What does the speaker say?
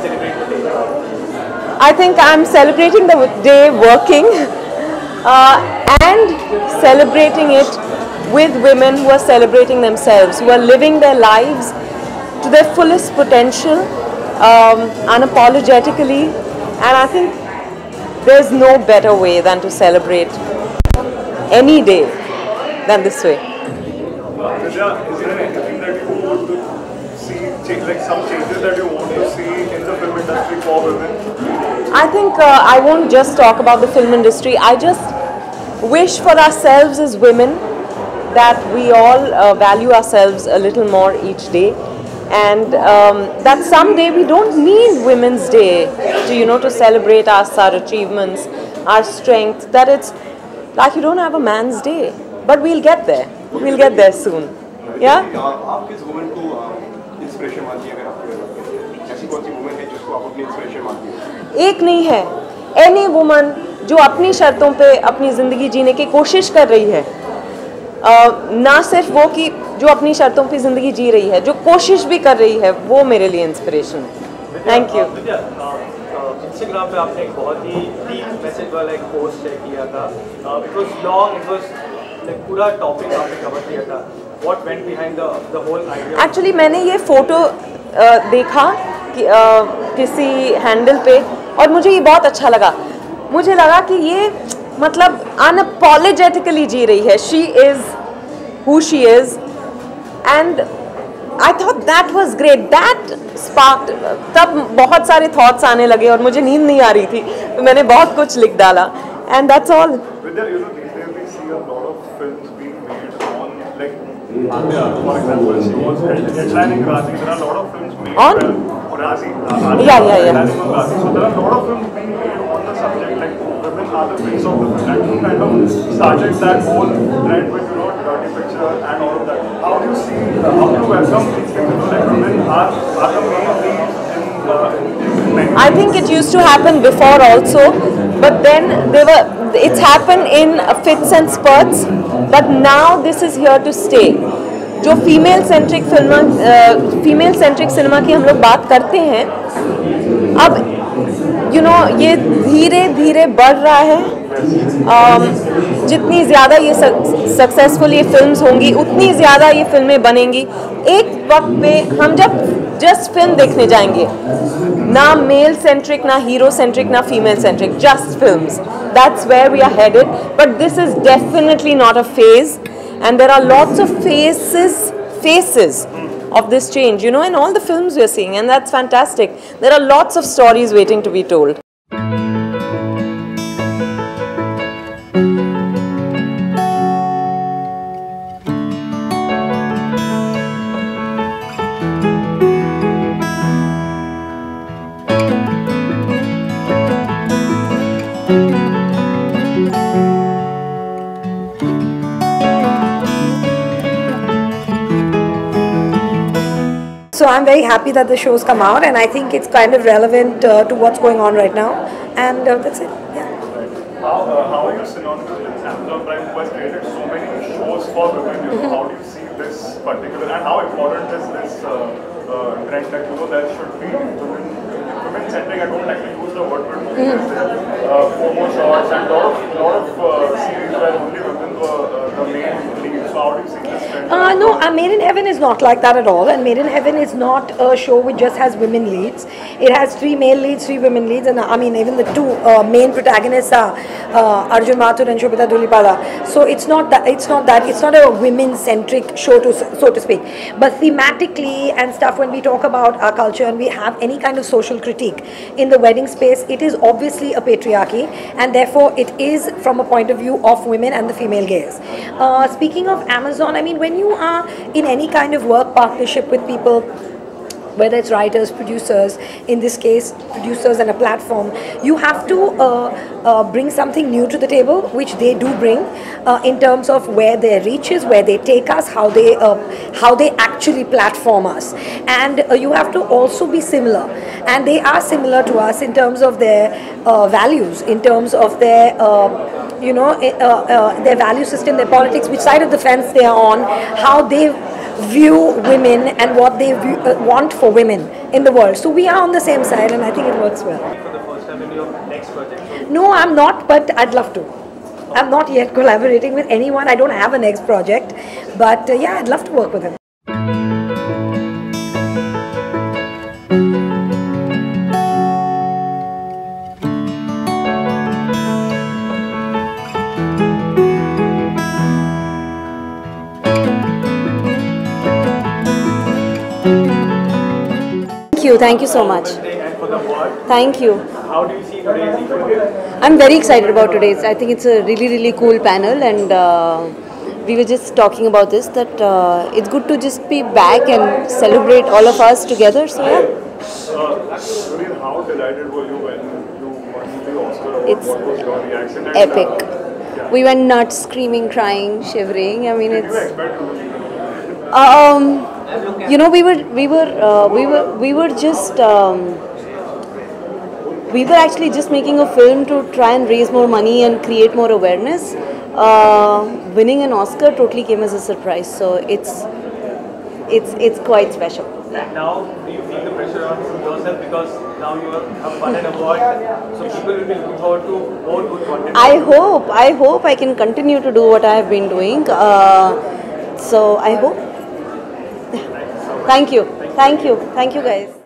celebrate the day? I think I'm celebrating the day working and celebrating it with women who are celebrating themselves, who are living their lives to their fullest potential, unapologetically, and I think there's no better way than to celebrate any day than this way. Vidya, is there anything that you want to see, like some changes that you want to see in the film industry for women? I think I won't just talk about the film industry. I just wish for ourselves as women that we all value ourselves a little more each day, and that someday we don't need Women's Day to celebrate our achievements, our strength. That it's like you don't have a man's day, but we'll get there. We'll get there soon. Yeah. आप किस woman को inspiration मानती हैं अगर आपको ऐसी कौन सी woman है जिसको आप अपनी इंस्पिरेशन मानती हैं? एक नहीं है, एनी वुमन जो अपनी शर्तों पे अपनी ज़िंदगी जीने की कोशिश कर रही है, ना सिर्फ वो कि जो अपनी शर्तों पे ज़िंदगी जी रही है, जो कोशिश भी कर रही है, वो मेरे लिए इंस्पिरेशन है। Thank you. इंस्टाग्राम पे आपने एक बहुत ही डीप मैसेज वाला एक पोस्ट शेयर किया था, because long it was like पूरा टॉपिक आपने कवर किया था। What went behind the whole idea? Actually मैंने ये फ़ोटो देखा कि, किसी हैंडल पे, और मुझे ये बहुत अच्छा लगा। मुझे लगा कि ये मतलब अनअपॉलोजेटिकली जी रही है। She is who she is, and I thought that was great, that sparked. तब बहुत सारे थॉट्स आने लगे और मुझे नींद नहीं आ रही थी, तो मैंने बहुत कुछ लिख डाला, and that's all. For example, she was headlining Razi. There are a lot of films made On? Razi. Yeah. Headlining on Razi. So there are a lot of films being made on the subject, like women are the face of the film. And you kind of started that whole trend with dirty picture and all of that. How do you see? How do you welcome these things? Like women are the main leads in many. I think it used to happen before also, but then it's happened in fits and spurts, but now this is here to stay. जो female centric cinema की हम लोग बात करते हैं, अब ये धीरे धीरे बढ़ रहा है। जितनी ज़्यादा ये सक्सेसफुल ये फिल्म्स होंगी, उतनी ज़्यादा ये फिल्में बनेंगी। एक वक्त पे हम जब जस्ट फिल्म देखने जाएंगे, ना मेल सेंट्रिक, ना हीरो सेंट्रिक, ना female centric, just films, that's where we are headed. But this is definitely not a phase, and there are lots of faces of this change, in all the films we're seeing, and that's fantastic. There are lots of stories waiting to be told. So I'm very happy that the show's come out, and I think it's kind of relevant to what's going on right now, and that's it. Yeah. How are you synonymous with Amazon Prime, who has created so many shows for women? How do you see this particular, and how important is this trend that there should be women-centric? I don't like to use the word, but FOMO shots and lot of series where only women were the main lead. So how do you see this trend? No, Made in Heaven is not like that at all, and Made in Heaven is not a show which just has women leads. It has 3 male leads, 3 women leads, and I mean even the 2 main protagonists are Arjun Mathur and Shobhita Dhulipada. So it's not a women-centric show, so to speak. But thematically and stuff, when we talk about our culture and we have any kind of social critique in the wedding space, it is obviously a patriarchy, and therefore it is from a point of view of women and the female gaze. Speaking of Amazon, I mean, when you are in any kind of work partnership with people, whether it's writers, producers, in this case producers and a platform, you have to bring something new to the table, which they do bring in terms of where their reach is, where they take us, how they actually platform us, and you have to also be similar, and they are similar to us in terms of their values, in terms of their their value system, their politics, which side of the fence they are on, how they view women and what they want for women in the world. So we are on the same side, and I think it works well. For the first time in your next project. No, I'm not, but I'd love to. I'm not yet collaborating with anyone. I don't have a next project, but yeah, I'd love to work with him. Thank you so much. And for the award, Thank you. how do you see today's event? I'm very excited about today's. I think it's a really cool panel, and we were just talking about this, that it's good to just be back and celebrate all of us together. So yeah. Sureen, how delighted were you when you won the Oscar award? It's What was your reaction? And, Epic. yeah. We went nuts, screaming, crying, shivering. I mean, Did you it's. expect to You know, we were just. We were actually just making a film to try and raise more money and create more awareness. Winning an Oscar totally came as a surprise, so it's quite special. And now, do you feel the pressure on yourself because now you have won an award, so people will be looking forward to more good content? I hope I can continue to do what I have been doing. So I hope. Thank you guys.